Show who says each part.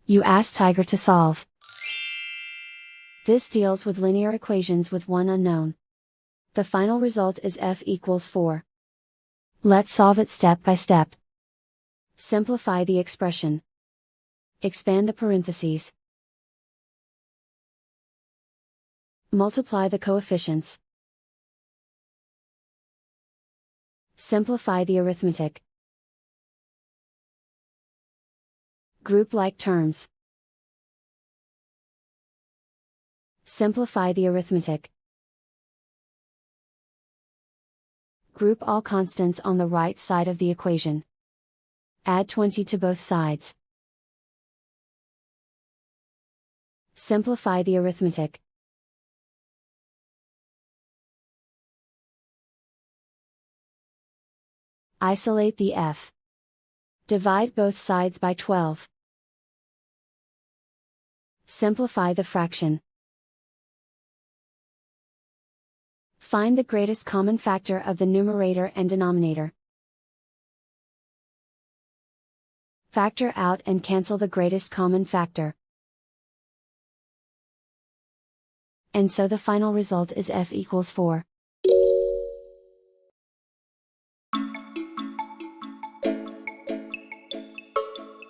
Speaker 1: You ask Tiger to solve. This deals with linear equations with one unknown. The final result is f equals 4. Let's solve it step by step. Simplify the expression. Expand the parentheses. Multiply the coefficients. Simplify the arithmetic. Group like terms. Simplify the arithmetic. Group all constants on the right side of the equation. Add 20 to both sides. Simplify the arithmetic. Isolate the f. Divide both sides by 12. Simplify the fraction. Find the greatest common factor of the numerator and denominator. Factor out and cancel the greatest common factor. And so the final result is f equals 4.